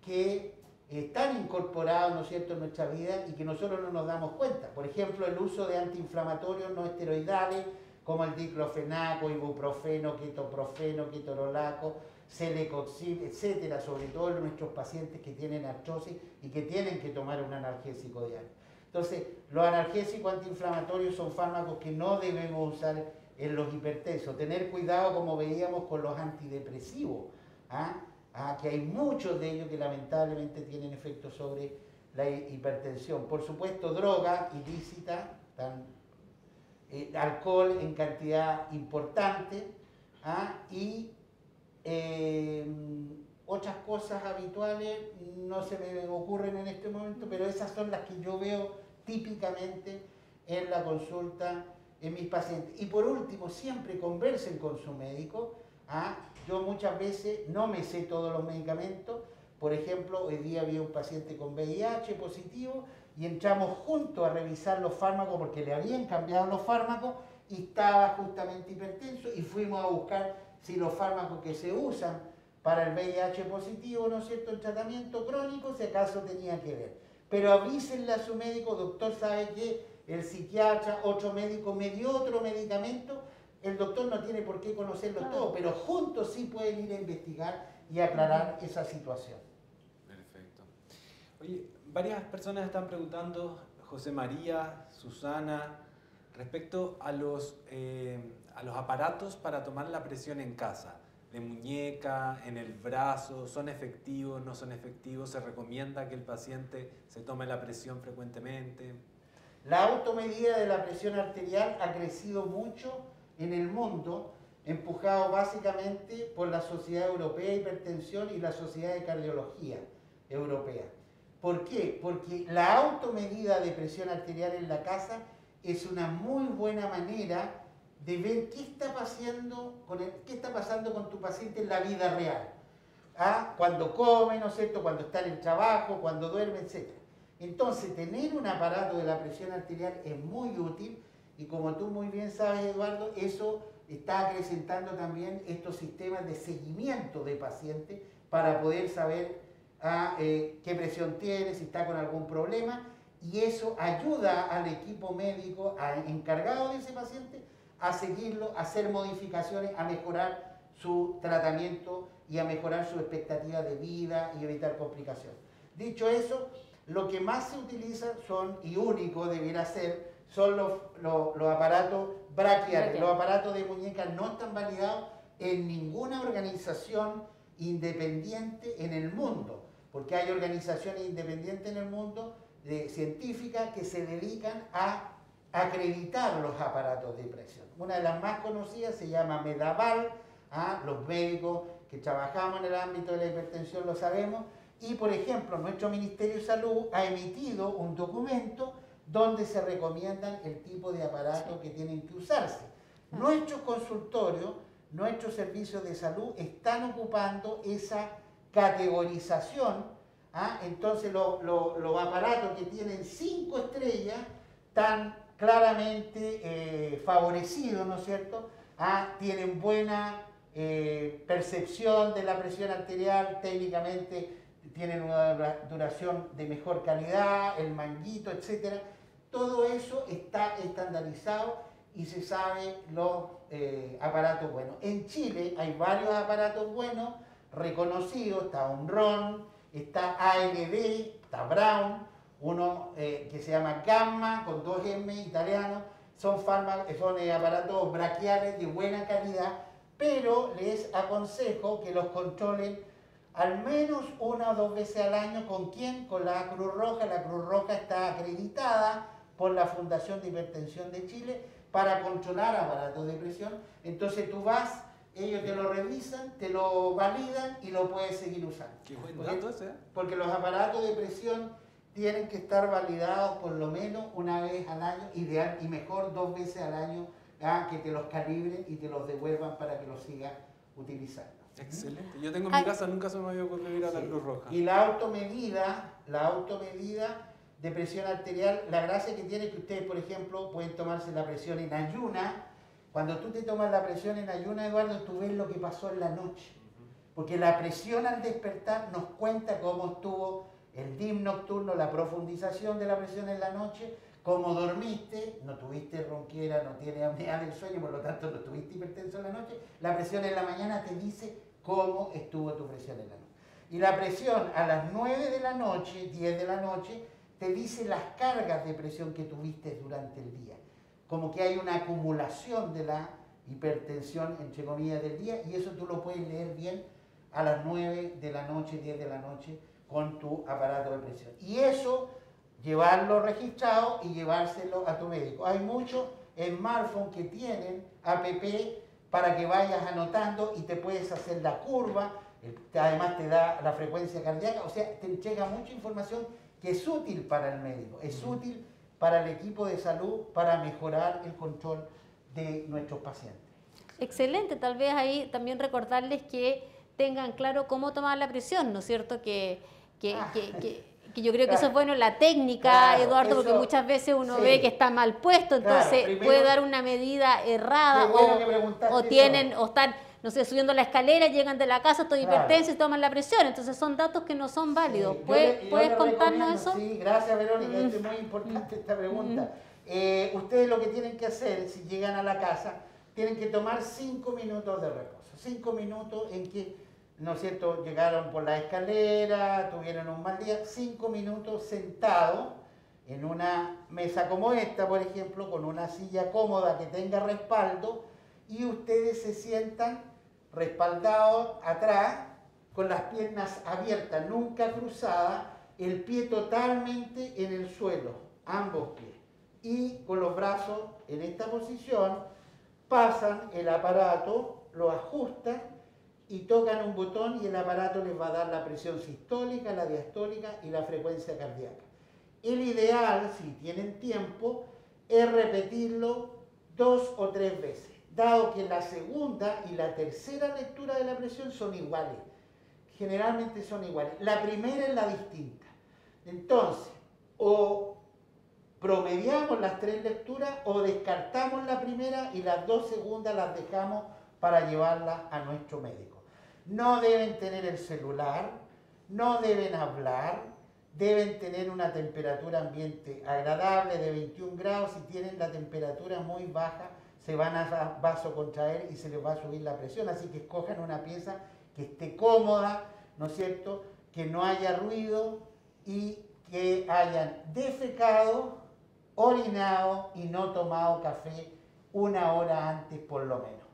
que están incorporadas, ¿no es cierto?, en nuestra vida y que nosotros no nos damos cuenta. Por ejemplo, el uso de antiinflamatorios no esteroidales como el diclofenaco, ibuprofeno, ketoprofeno, ketorolaco, celecoxib, etcétera, sobre todo en nuestros pacientes que tienen artrosis y que tienen que tomar un analgésico diario. Entonces, los analgésicos antiinflamatorios son fármacos que no debemos usar en los hipertensos. Tener cuidado, como veíamos, con los antidepresivos, que hay muchos de ellos que lamentablemente tienen efectos sobre la hipertensión. Por supuesto, droga ilícita, alcohol en cantidad importante, y otras cosas habituales no se me ocurren en este momento, pero esas son las que yo veo típicamente en la consulta en mis pacientes. Y por último, siempre conversen con su médico. Yo muchas veces no me sé todos los medicamentos. Por ejemplo, hoy día había un paciente con VIH positivo y entramos juntos a revisar los fármacos porque le habían cambiado los fármacos y estaba justamente hipertenso y fuimos a buscar si los fármacos que se usan para el VIH positivo, ¿no es cierto?, el tratamiento crónico, si acaso tenía que ver. Pero avísenle a su médico, doctor, ¿sabe qué? El psiquiatra, otro médico me dio otro medicamento. El doctor no tiene por qué conocerlo todo, pero juntos sí pueden ir a investigar y aclarar esa situación. Perfecto. Oye, varias personas están preguntando, José María, Susana, respecto a los aparatos para tomar la presión en casa, de muñeca, en el brazo, ¿son efectivos, no son efectivos? ¿Se recomienda que el paciente se tome la presión frecuentemente? La automedida de la presión arterial ha crecido mucho en el mundo, empujado básicamente por la Sociedad Europea de Hipertensión y la Sociedad de Cardiología Europea. ¿Por qué? Porque la automedida de presión arterial en la casa es una muy buena manera de ver qué está pasando con tu paciente en la vida real. Cuando come, ¿no es cierto?, cuando está en el trabajo, cuando duerme, etc. Entonces, tener un aparato de la presión arterial es muy útil y como tú muy bien sabes, Eduardo, eso está acrecentando también estos sistemas de seguimiento de pacientes para poder saber qué presión tiene, si está con algún problema, y eso ayuda al equipo médico encargado de ese paciente a seguirlo, a hacer modificaciones, a mejorar su tratamiento y a mejorar su expectativa de vida y evitar complicaciones. Dicho eso, lo que más se utiliza y único debiera ser, son los aparatos braquiales. Los aparatos de muñeca no están validados en ninguna organización independiente en el mundo, porque hay organizaciones independientes en el mundo científicas que se dedican a acreditar los aparatos de presión. Una de las más conocidas se llama Medaval, los médicos que trabajamos en el ámbito de la hipertensión lo sabemos, y por ejemplo nuestro Ministerio de Salud ha emitido un documento donde se recomiendan el tipo de aparato que tienen que usarse. Nuestros consultorios, nuestros servicios de salud están ocupando esa categorización. Entonces los aparatos que tienen 5 estrellas están claramente favorecidos, ¿no es cierto? Tienen buena percepción de la presión arterial, técnicamente tienen una duración de mejor calidad, el manguito, etc. Todo eso está estandarizado y se sabe los aparatos buenos. En Chile hay varios aparatos buenos, reconocidos, está Omron, está ALD, está Brown, uno que se llama Gamma, con 2M italiano, son aparatos braquiales de buena calidad, pero les aconsejo que los controlen al menos 1 o 2 veces al año. ¿Con quién? Con la Cruz Roja. La Cruz Roja está acreditada por la Fundación de Hipertensión de Chile para controlar aparatos de presión. Entonces tú vas, ellos te lo revisan, te lo validan y lo puedes seguir usando. Qué buen dato ese. Porque los aparatos de presión tienen que estar validados por lo menos 1 vez al año, ideal y mejor 2 veces al año, que te los calibren y te los devuelvan para que los sigas utilizando. Excelente. Yo tengo en mi casa, nunca se me había ocurrido ir a la Cruz Roja. Y la automedida de presión arterial, la gracia que tiene es que ustedes, por ejemplo, pueden tomarse la presión en ayuna. Cuando tú te tomas la presión en ayuna, Eduardo, tú ves lo que pasó en la noche. Porque la presión al despertar nos cuenta cómo estuvo el DIM nocturno, la profundización de la presión en la noche, cómo dormiste, no tuviste ronquera, no tienes apnea del sueño, por lo tanto no tuviste hipertenso en la noche. La presión en la mañana te dice cómo estuvo tu presión en la noche. Y la presión a las 9 de la noche, 10 de la noche, te dice las cargas de presión que tuviste durante el día. Como que hay una acumulación de la hipertensión, entre comillas, del día, y eso tú lo puedes leer bien a las 9 de la noche, 10 de la noche, con tu aparato de presión. Y eso, llevarlo registrado y llevárselo a tu médico. Hay muchos smartphones que tienen app para que vayas anotando y te puedes hacer la curva, además te da la frecuencia cardíaca, o sea, te entrega mucha información que es útil para el médico, es útil para el equipo de salud para mejorar el control de nuestros pacientes. Excelente, tal vez ahí también recordarles que tengan claro cómo tomar la presión, ¿no es cierto? Que Que yo creo que eso es bueno, la técnica, Claro, Eduardo, porque eso, muchas veces uno sí. ve que está mal puesto, entonces Claro, puede dar una medida errada qué bueno que preguntaste o eso. tienen, o están, no sé, subiendo la escalera, llegan de la casa, estoy Claro. hipertenso y toman la presión, entonces son datos que no son válidos. Sí, ¿Puedes yo le contarnos recomiendo, eso? Sí, gracias Verónica, esto es muy importante esta pregunta. Ustedes lo que tienen que hacer, si llegan a la casa, tienen que tomar 5 minutos de reposo. 5 minutos en que, ¿no es cierto?, llegaron por la escalera, tuvieron un mal día, 5 minutos sentados en una mesa como esta, por ejemplo, con una silla cómoda que tenga respaldo, y ustedes se sientan respaldados atrás, con las piernas abiertas, nunca cruzadas, el pie totalmente en el suelo, ambos pies. Y con los brazos en esta posición, pasan el aparato, lo ajustan y tocan un botón y el aparato les va a dar la presión sistólica, la diastólica y la frecuencia cardíaca. El ideal, si tienen tiempo, es repetirlo 2 o 3 veces, dado que la segunda y la tercera lectura de la presión son iguales. Generalmente son iguales. La primera es la distinta. Entonces, o promediamos las 3 lecturas o descartamos la primera y las 2 segundas las dejamos para llevarlas a nuestro médico. No deben tener el celular, no deben hablar, deben tener una temperatura ambiente agradable de 21 grados. Si tienen la temperatura muy baja, se van a vasocontraer y se les va a subir la presión. Así que escojan una pieza que esté cómoda, ¿no es cierto?, que no haya ruido y que hayan defecado, orinado y no tomado café 1 hora antes por lo menos.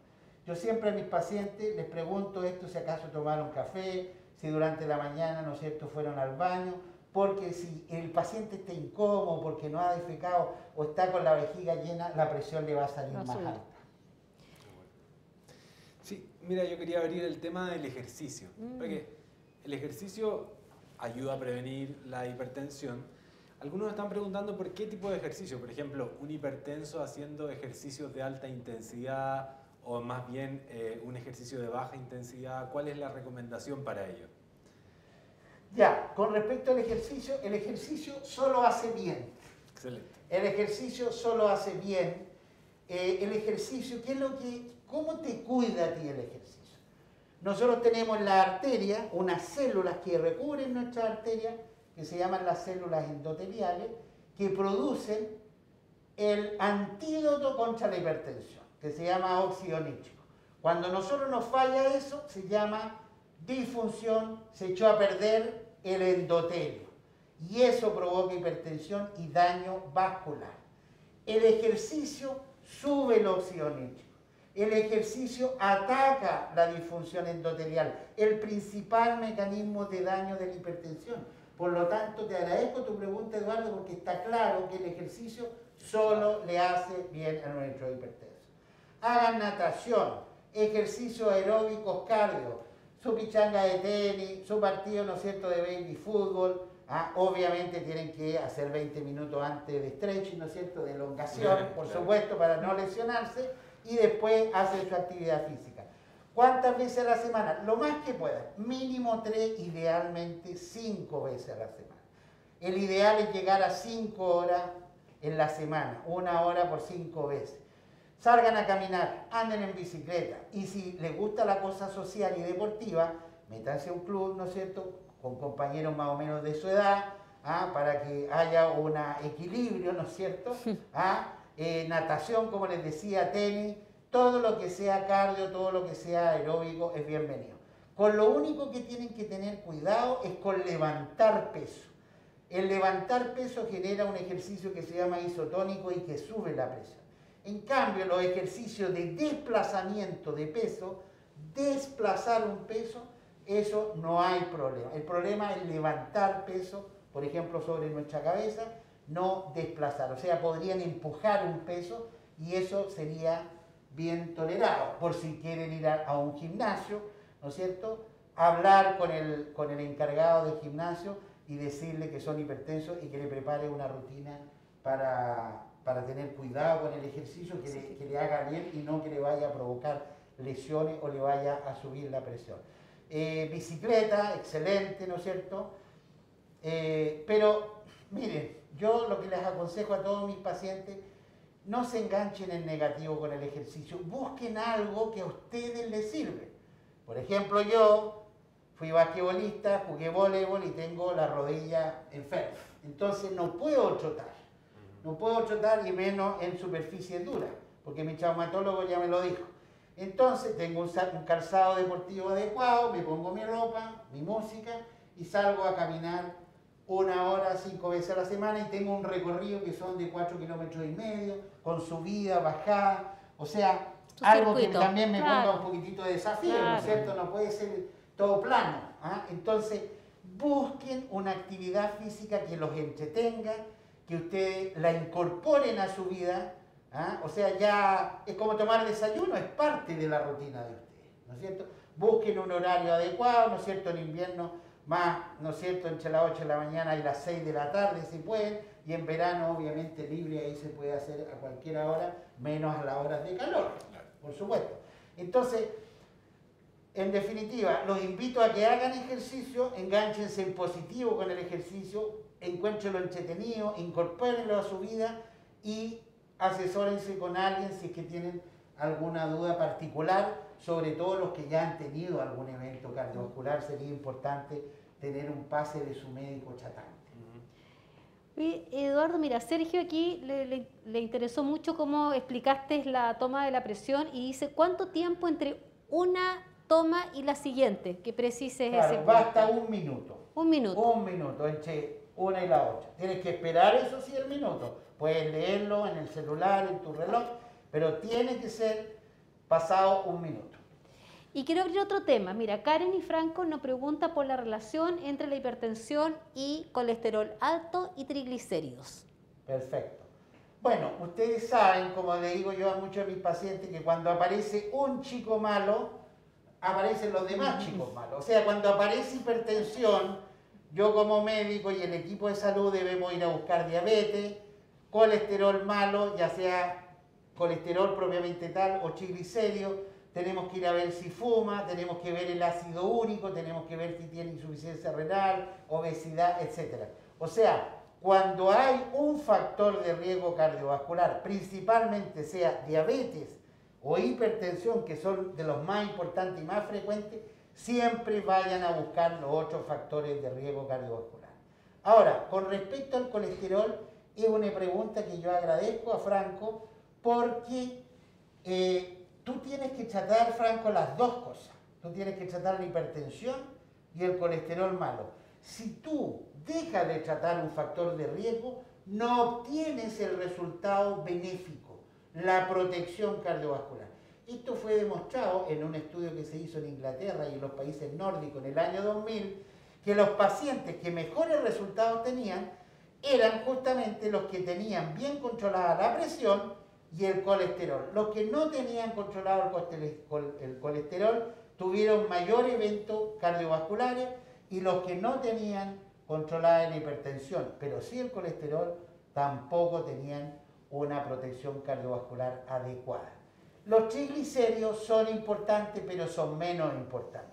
Yo siempre a mis pacientes les pregunto esto, si acaso tomaron café, si durante la mañana, ¿no es cierto?, fueron al baño, porque si el paciente está incómodo porque no ha defecado o está con la vejiga llena, la presión le va a salir más alta. Sí, mira, yo quería abrir el tema del ejercicio, porque el ejercicio ayuda a prevenir la hipertensión. Algunos están preguntando por qué tipo de ejercicio, por ejemplo, un hipertenso haciendo ejercicios de alta intensidad o más bien un ejercicio de baja intensidad. ¿Cuál es la recomendación para ello? Ya, con respecto al ejercicio solo hace bien. Excelente. El ejercicio solo hace bien. El ejercicio, ¿cómo te cuida a ti el ejercicio? Nosotros tenemos en la arteria unas células que recubren nuestra arteria, que se llaman las células endoteliales, que producen el antídoto contra la hipertensión, que se llama óxido nítrico. Cuando a nosotros nos falla eso, se llama disfunción, se echó a perder el endotelio. Y eso provoca hipertensión y daño vascular. El ejercicio sube el óxido nítrico. El ejercicio ataca la disfunción endotelial, el principal mecanismo de daño de la hipertensión. Por lo tanto, te agradezco tu pregunta, Eduardo, porque está claro que el ejercicio solo le hace bien a nuestro hipertenso. Hagan natación, ejercicios aeróbicos cardio, su pichanga de tenis, su partido, ¿no es cierto?, de baby fútbol. Obviamente tienen que hacer 20 minutos antes de stretching, ¿no es cierto?, de elongación, por supuesto, para no lesionarse, y después hacen su actividad física. ¿Cuántas veces a la semana? Lo más que puedan, mínimo 3, idealmente 5 veces a la semana. El ideal es llegar a 5 horas en la semana, 1 hora por 5 veces. Salgan a caminar, anden en bicicleta, y si les gusta la cosa social y deportiva, métanse a un club, ¿no es cierto?, con compañeros más o menos de su edad, para que haya un equilibrio, ¿no es cierto?, natación, como les decía, tenis, todo lo que sea cardio, todo lo que sea aeróbico es bienvenido. Con lo único que tienen que tener cuidado es con levantar peso. El levantar peso genera un ejercicio que se llama isotónico y que sube la presión. En cambio, los ejercicios de desplazamiento de peso, desplazar un peso, eso no hay problema. El problema es levantar peso, por ejemplo, sobre nuestra cabeza, no desplazar. O sea, podrían empujar un peso y eso sería bien tolerado. Por si quieren ir a un gimnasio, ¿no es cierto?, hablar con el encargado del gimnasio y decirle que son hipertensos y que le prepare una rutina para tener cuidado con el ejercicio, que le haga bien y no que le vaya a provocar lesiones o le vaya a subir la presión. Bicicleta, excelente, ¿no es cierto? Pero, miren, yo lo que les aconsejo a todos mis pacientes, no se enganchen en negativo con el ejercicio, busquen algo que a ustedes les sirve. Por ejemplo, yo fui basquetbolista, jugué voleibol y tengo la rodilla enferma. Entonces no puedo trotar. No puedo trotar y menos en superficie dura, porque mi traumatólogo ya me lo dijo. Entonces tengo un calzado deportivo adecuado, me pongo mi ropa, mi música y salgo a caminar 1 hora, 5 veces a la semana y tengo un recorrido que son de 4,5 kilómetros, con subida, bajada, o sea, Tu algo circuito. que también me Claro. ponga un poquitito de desafío, ¿no Claro. es cierto? No puede ser todo plano. ¿Ah? Entonces, busquen una actividad física que los entretenga, que ustedes la incorporen a su vida. ¿Ah? O sea, ya es como tomar desayuno, es parte de la rutina de ustedes, ¿no es cierto? Busquen un horario adecuado, ¿no es cierto? En invierno más, ¿no es cierto? Entre las 8 de la mañana y las 6 de la tarde si pueden, y en verano obviamente libre, ahí se puede hacer a cualquier hora, menos a las horas de calor, por supuesto. Entonces, en definitiva, los invito a que hagan ejercicio, enganchense en positivo con el ejercicio, encuéntrenlo entretenido, incorpórenlo a su vida y asesórense con alguien si es que tienen alguna duda particular, sobre todo los que ya han tenido algún evento cardiovascular, sería importante tener un pase de su médico tratante. Y, Eduardo, mira, Sergio aquí le interesó mucho cómo explicaste la toma de la presión y dice, ¿cuánto tiempo entre una toma y la siguiente? Que precises ese Claro, punto. basta 1 minuto. 1 minuto. 1 minuto entre una y la otra. Tienes que esperar, eso sí, el minuto. Puedes leerlo en el celular, en tu reloj, pero tiene que ser pasado 1 minuto. Y quiero abrir otro tema. Mira, Karen y Franco nos pregunta por la relación entre la hipertensión y colesterol alto y triglicéridos. Perfecto. Bueno, ustedes saben, como le digo yo a muchos de mis pacientes, que cuando aparece un chico malo, aparecen los demás chicos malos. O sea, cuando aparece hipertensión, yo como médico y el equipo de salud debemos ir a buscar diabetes, colesterol malo, ya sea colesterol propiamente tal o triglicéridos, tenemos que ir a ver si fuma, tenemos que ver el ácido úrico, tenemos que ver si tiene insuficiencia renal, obesidad, etc. O sea, cuando hay un factor de riesgo cardiovascular, principalmente sea diabetes o hipertensión, que son de los más importantes y más frecuentes, siempre vayan a buscar los otros factores de riesgo cardiovascular. Ahora, con respecto al colesterol, es una pregunta que yo agradezco a Franco porque tú tienes que tratar, Franco, las dos cosas. Tú tienes que tratar la hipertensión y el colesterol malo. Si tú dejas de tratar un factor de riesgo, no obtienes el resultado benéfico, la protección cardiovascular. Esto fue demostrado en un estudio que se hizo en Inglaterra y en los países nórdicos en el año 2000, que los pacientes que mejores resultados tenían eran justamente los que tenían bien controlada la presión y el colesterol. Los que no tenían controlado el colesterol tuvieron mayor evento cardiovasculares y los que no tenían controlada la hipertensión, pero sí el colesterol, tampoco tenían una protección cardiovascular adecuada. Los triglicéridos son importantes, pero son menos importantes.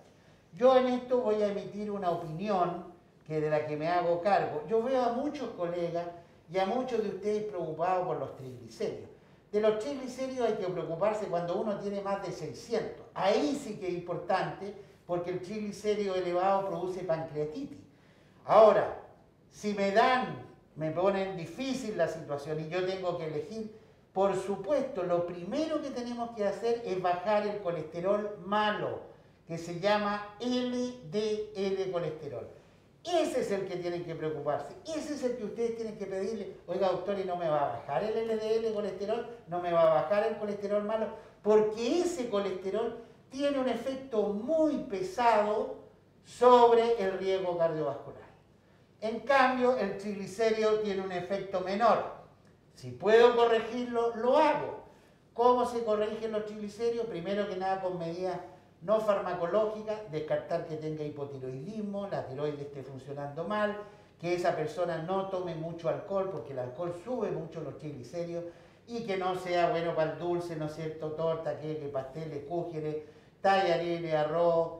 Yo en esto voy a emitir una opinión de la que me hago cargo. Yo veo a muchos colegas y a muchos de ustedes preocupados por los triglicéridos. De los triglicéridos hay que preocuparse cuando uno tiene más de 600. Ahí sí que es importante porque el triglicérido elevado produce pancreatitis. Ahora, si me ponen difícil la situación y yo tengo que elegir, por supuesto, lo primero que tenemos que hacer es bajar el colesterol malo, que se llama LDL colesterol. Ese es el que tienen que preocuparse, ese es el que ustedes tienen que pedirle, oiga doctor, ¿y no me va a bajar el LDL colesterol? ¿No me va a bajar el colesterol malo? Porque ese colesterol tiene un efecto muy pesado sobre el riesgo cardiovascular. En cambio, el triglicérido tiene un efecto menor. Si puedo corregirlo, lo hago. ¿Cómo se corrigen los triglicéridos? Primero que nada con medidas no farmacológicas, descartar que tenga hipotiroidismo, la tiroides esté funcionando mal, que esa persona no tome mucho alcohol, porque el alcohol sube mucho los triglicéridos, y que no sea bueno para el dulce, ¿no es cierto? Torta, queque, pasteles, cúgeres, tallarines, arroz,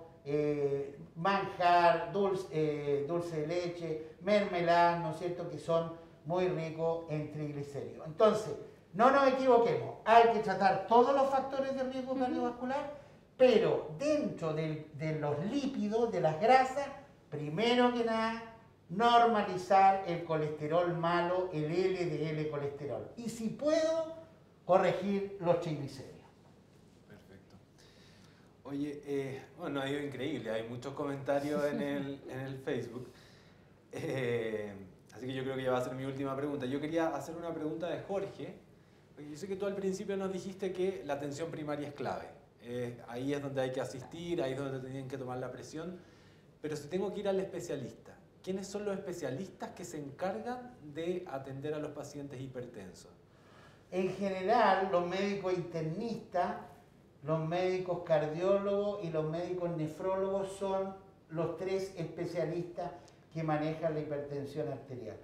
manjar, dulce de leche, mermelada, ¿no es cierto?, que son muy ricos en triglicéridos. Entonces, no nos equivoquemos, hay que tratar todos los factores de riesgo cardiovascular, pero dentro de los lípidos, de las grasas, primero que nada, normalizar el colesterol malo, el LDL colesterol. Y si puedo, corregir los triglicéridos. Perfecto. Oye, bueno, ha ido increíble, hay muchos comentarios en el Facebook. Así que yo creo que ya va a ser mi última pregunta. Yo quería hacer una pregunta de Jorge. Yo sé que tú al principio nos dijiste que la atención primaria es clave. Ahí es donde hay que asistir, ahí es donde tienen que tomar la presión. Pero si tengo que ir al especialista, ¿quiénes son los especialistas que se encargan de atender a los pacientes hipertensos? En general, los médicos internistas, los médicos cardiólogos y los médicos nefrólogos son los tres especialistas que manejan la hipertensión arterial.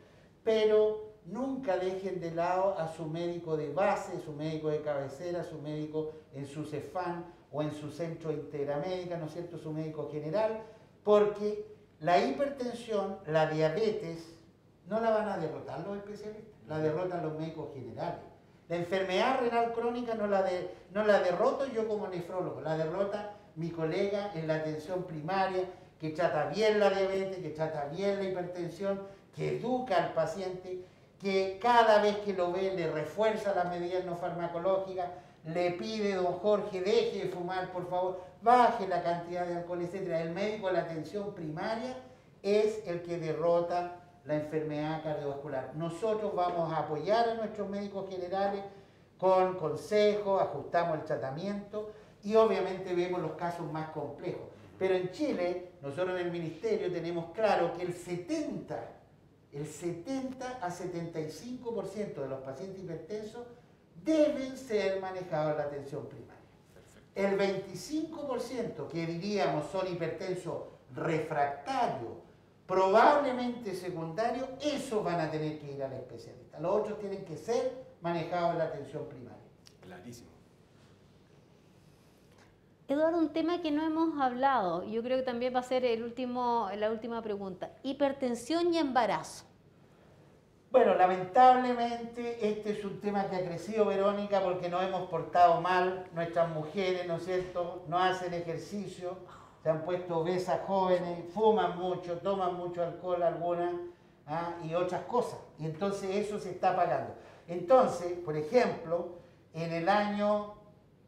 Pero nunca dejen de lado a su médico de base, su médico de cabecera, su médico en su CEFAM o en su centro de Integramédica, ¿no es cierto?, su médico general, porque la hipertensión, la diabetes, no la van a derrotar los especialistas, la derrotan los médicos generales. La enfermedad renal crónica no la derroto yo como nefrólogo, la derrota mi colega en la atención primaria, que trata bien la diabetes, que trata bien la hipertensión, que educa al paciente, que cada vez que lo ve le refuerza las medidas no farmacológicas, le pide, don Jorge, deje de fumar, por favor, baje la cantidad de alcohol, etc. El médico de la atención primaria es el que derrota la enfermedad cardiovascular. Nosotros vamos a apoyar a nuestros médicos generales con consejos, ajustamos el tratamiento y obviamente vemos los casos más complejos. Pero en Chile, nosotros en el ministerio tenemos claro que el 70 a 75% de los pacientes hipertensos deben ser manejados en la atención primaria. El 25% que diríamos son hipertensos refractarios, probablemente secundarios, esos van a tener que ir al especialista. Los otros tienen que ser manejados en la atención primaria. Clarísimo. Eduardo, un tema que no hemos hablado, yo creo que también va a ser la última pregunta. Hipertensión y embarazo. Bueno, lamentablemente este es un tema que ha crecido, Verónica, porque nos hemos portado mal. Nuestras mujeres, ¿no es cierto?, no hacen ejercicio, se han puesto obesas jóvenes, fuman mucho, toman mucho alcohol algunas y otras cosas. Y entonces eso se está pagando. Entonces, por ejemplo, en el año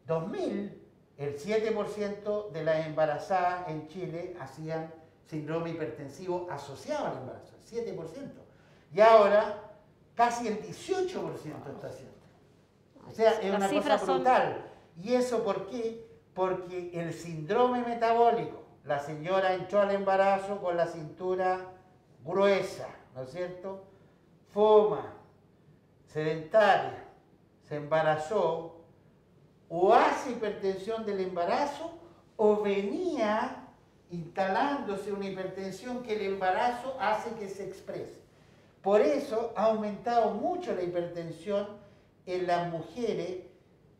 2000, el 7% de las embarazadas en Chile hacían síndrome hipertensivo asociado al embarazo, el 7%. Y ahora casi el 18% está haciendo. O sea, es una cosa brutal. ¿Y eso por qué? Porque el síndrome metabólico, la señora entró al embarazo con la cintura gruesa, ¿no es cierto? Fuma, sedentaria, se embarazó, o hace hipertensión del embarazo, o venía instalándose una hipertensión que el embarazo hace que se exprese. Por eso ha aumentado mucho la hipertensión en las mujeres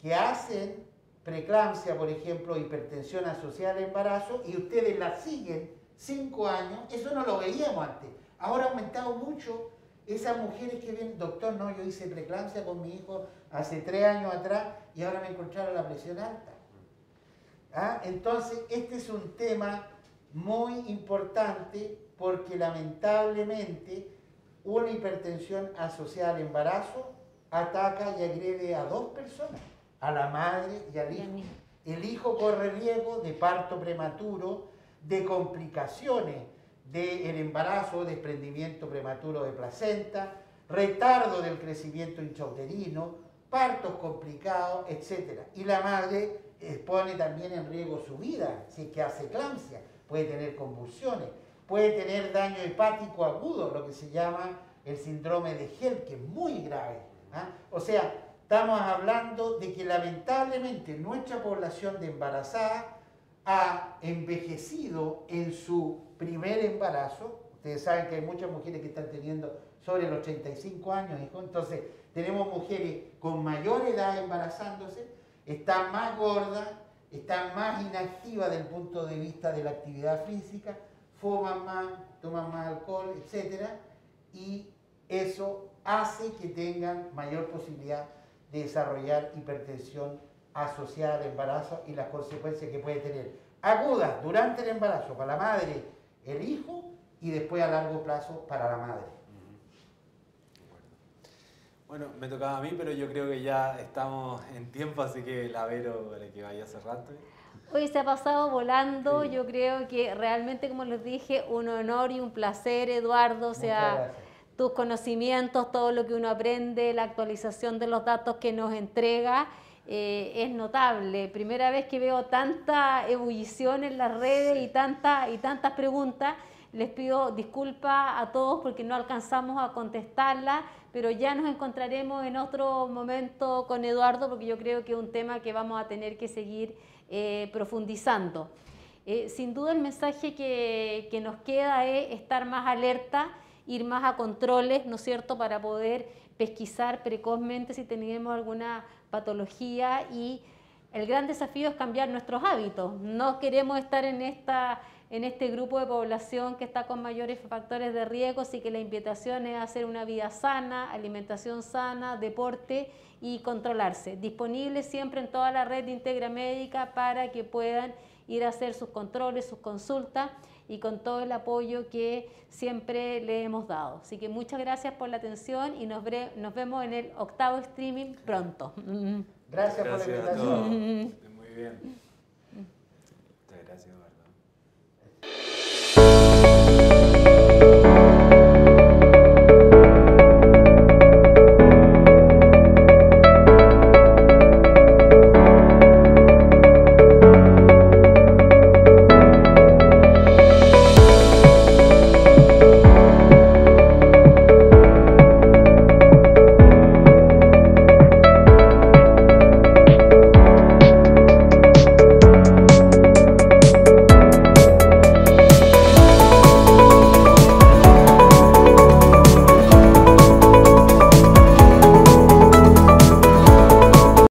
que hacen preeclampsia, por ejemplo, hipertensión asociada al embarazo, y ustedes la siguen 5 años, eso no lo veíamos antes. Ahora ha aumentado mucho esas mujeres que ven, doctor, no, yo hice preeclampsia con mi hijo hace 3 años atrás y ahora me encontraron la presión alta. Entonces, este es un tema muy importante porque lamentablemente una hipertensión asociada al embarazo ataca y agrede a 2 personas, a la madre y al hijo. El hijo corre riesgo de parto prematuro, de complicaciones del embarazo, desprendimiento prematuro de placenta, retardo del crecimiento intrauterino, partos complicados, etc. Y la madre pone también en riesgo su vida, si es que hace eclampsia, puede tener convulsiones, puede tener daño hepático agudo, lo que se llama el síndrome de HELLP, que es muy grave. O sea, estamos hablando de que lamentablemente nuestra población de embarazadas ha envejecido en su primer embarazo. Ustedes saben que hay muchas mujeres que están teniendo sobre los 35 años, hijo. Entonces, tenemos mujeres con mayor edad embarazándose, están más gordas, está más inactiva desde el punto de vista de la actividad física, fuman más, toman más alcohol, etc. Y eso hace que tengan mayor posibilidad de desarrollar hipertensión asociada al embarazo y las consecuencias que puede tener agudas durante el embarazo para la madre, el hijo, y después a largo plazo para la madre. Bueno, me tocaba a mí, pero yo creo que ya estamos en tiempo, así que la Vero para que vaya cerrando. Hoy se ha pasado volando, Sí. yo creo que realmente, como les dije, un honor y un placer, Eduardo, o sea, tus conocimientos, todo lo que uno aprende, la actualización de los datos que nos entrega, es notable. Primera vez que veo tanta ebullición en las redes, sí, y tantas preguntas. Les pido disculpas a todos porque no alcanzamos a contestarlas, pero ya nos encontraremos en otro momento con Eduardo, porque yo creo que es un tema que vamos a tener que seguir profundizando. Sin duda el mensaje que nos queda es estar más alerta, ir más a controles, ¿no es cierto?, para poder pesquisar precozmente si tenemos alguna patología, y el gran desafío es cambiar nuestros hábitos. No queremos estar en este grupo de población que está con mayores factores de riesgo, así que la invitación es hacer una vida sana, alimentación sana, deporte y controlarse. Disponible siempre en toda la red de Integra Médica para que puedan ir a hacer sus controles, sus consultas, y con todo el apoyo que siempre le hemos dado. Así que muchas gracias por la atención y nos vemos en el 8º streaming pronto. Gracias por la invitación. Muy bien. Muchas gracias, Eduardo.